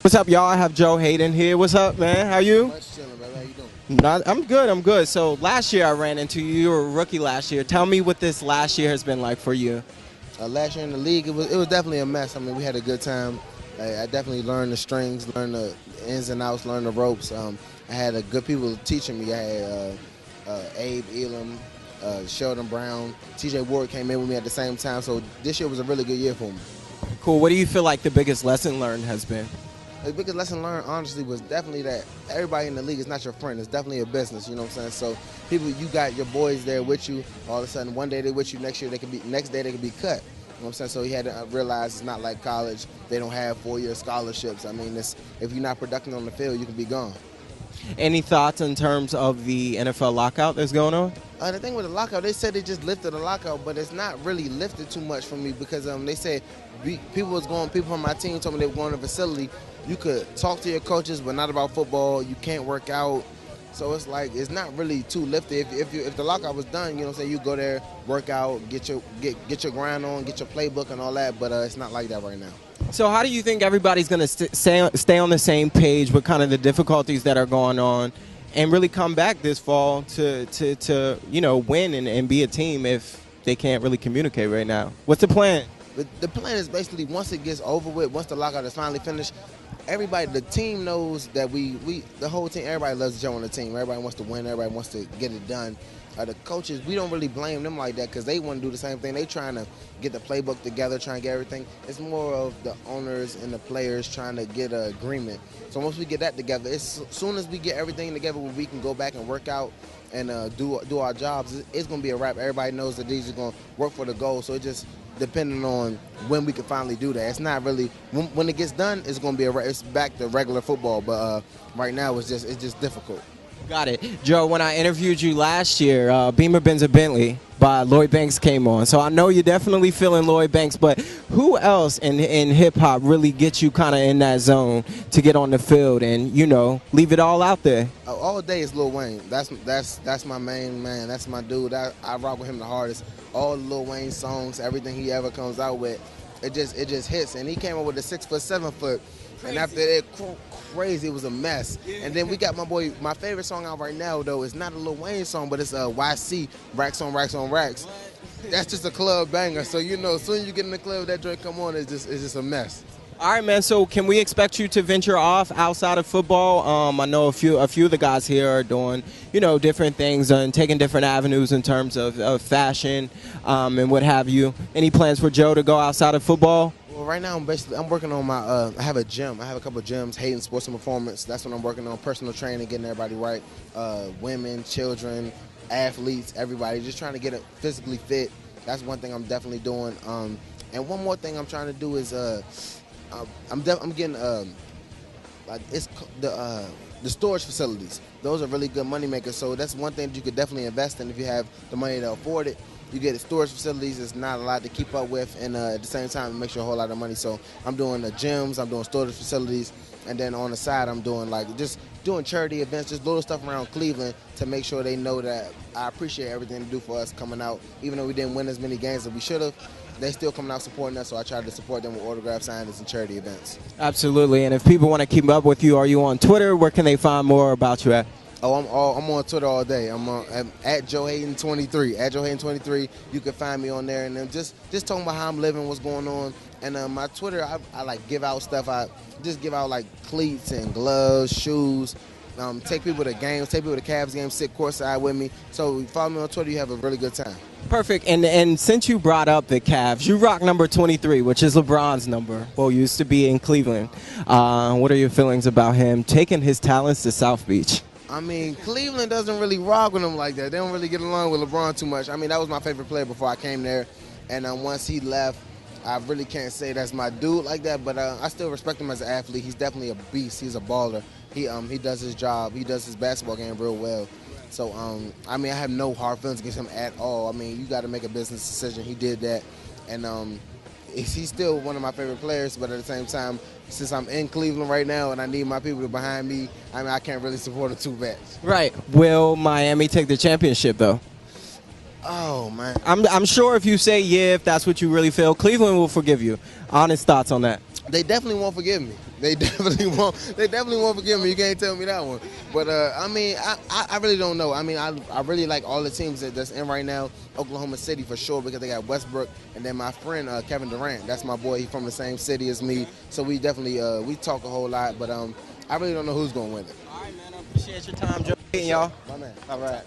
What's up, y'all? I have Joe Hayden here. What's up, man? How you? Much chilling, brother. How you doing? I'm good. I'm good. So last year I ran into you. You were a rookie last year. Tell me what this last year has been like for you. Last year in the league, it was definitely a mess. I mean, we had a good time. I definitely learned the strings, learned the ins and outs, learned the ropes. I had a good people teaching me. I had Abe Elam, Sheldon Brown, T.J. Ward came in with me at the same time. So this year was a really good year for me. Cool. What do you feel like the biggest lesson learned has been? The biggest lesson learned, honestly, was definitely that everybody in the league is not your friend. It's definitely a business, you know what I'm saying? So people, you got your boys there with you. All of a sudden, one day they're with you, next day they could be cut. You know what I'm saying? So he had to realize it's not like college. They don't have 4-year scholarships. I mean, if you're not productive on the field, you can be gone. Any thoughts in terms of the NFL lockout that's going on? The thing with the lockout, they said they just lifted the lockout, but it's not really lifted too much for me because they said people from my team told me they were going to the facility. You could talk to your coaches, but not about football. You can't work out. So it's like it's not really too lifted. If the lockout was done, you know what I'm saying, you go there, work out, get your grind on, get your playbook and all that, but it's not like that right now. So how do you think everybody's going to stay on the same page with kind of the difficulties that are going on and really come back this fall to win and be a team if they can't really communicate right now? What's the plan? The plan is basically once it gets over with, once the lockout is finally finished, everybody, the team knows that the whole team, everybody loves to jump on the team. Everybody wants to win. Everybody wants to get it done. The coaches, we don't really blame them like that because they want to do the same thing. They trying to get the playbook together, trying to get everything. It's more of the owners and the players trying to get an agreement. So once we get that together, as soon as we get everything together where we can go back and work out and do our jobs, it's going to be a wrap. Everybody knows that these are going to work for the goal. So it just depending on when we can finally do that. It's not really when it gets done. It's going to be it's back to regular football. But right now it's just difficult. Got it. Joe, when I interviewed you last year, Beamer Benz a Bentley by Lloyd Banks came on. So I know you're definitely feeling Lloyd Banks, but who else in hip-hop really gets you kind of in that zone to get on the field and, leave it all out there? All day is Lil Wayne. That's my main man. That's my dude. I rock with him the hardest. All the Lil Wayne songs, everything he ever comes out with, it just hits. And he came up with a 6 foot, 7 foot. And after that, crazy, it was a mess. And then we got my favorite song out right now, though, is not a Lil Wayne song, but it's YC, Racks on Racks on Racks. That's just a club banger. So, as soon as you get in the club, that joint come on, it's just a mess. All right, man, so can we expect you to venture off outside of football? I know a few of the guys here are doing, different things and taking different avenues in terms of fashion and what have you. Any plans for Joe to go outside of football? Well, right now I'm working on my I have a gym. I have a couple of gyms, Hayden Sports and Performance. That's what I'm working on, personal training, getting everybody right. Women, children, athletes, everybody, just trying to get it physically fit. That's one thing I'm definitely doing. And one more thing I'm trying to do is I'm getting it's the storage facilities. Those are really good money makers. So that's one thing that you could definitely invest in if you have the money to afford it. You get storage facilities, it's not a lot to keep up with, and at the same time, it makes you a whole lot of money. So I'm doing the gyms, I'm doing storage facilities, and then on the side, I'm doing just doing charity events, just little stuff around Cleveland to make sure they know that I appreciate everything they do for us coming out. Even though we didn't win as many games as we should have, they still coming out supporting us, so I try to support them with autograph signings and charity events. Absolutely, and if people want to keep up with you, are you on Twitter? Where can they find more about you at? Oh, I'm on Twitter all day. I'm at Joe Hayden 23. At Joe Hayden 23, you can find me on there, and then just talking about how I'm living, what's going on. And my Twitter, I like give out stuff. I just give out like cleats and gloves, shoes. Take people to games, take people to Cavs games, sit courtside with me. So follow me on Twitter. You have a really good time. Perfect. And since you brought up the Cavs, you rock number 23, which is LeBron's number. Well, used to be in Cleveland. What are your feelings about him taking his talents to South Beach? I mean, Cleveland doesn't really rock with him like that. They don't really get along with LeBron too much. I mean, that was my favorite player before I came there. And once he left, I really can't say that's my dude like that, but I still respect him as an athlete. He's definitely a beast. He's a baller. He does his job. He does his basketball game real well. So, I mean, I have no hard feelings against him at all. I mean, you got to make a business decision. He did that. And he's still one of my favorite players, but at the same time, since I'm in Cleveland right now and I need my people behind me, I mean, I can't really support him too bad. Right. Will Miami take the championship, though? Oh, man. I'm sure if you say yeah, if that's what you really feel, Cleveland will forgive you. Honest thoughts on that? They definitely won't forgive me. They definitely won't. They definitely won't forgive me. You can't tell me that one. But I mean, I really don't know. I mean, I really like all the teams that's in right now. Oklahoma City for sure because they got Westbrook, and then my friend Kevin Durant. That's my boy. He's from the same city as me. So we definitely we talk a whole lot. But I really don't know who's gonna win it. All right, man. I appreciate your time, Joe. Y'all. My man. All right.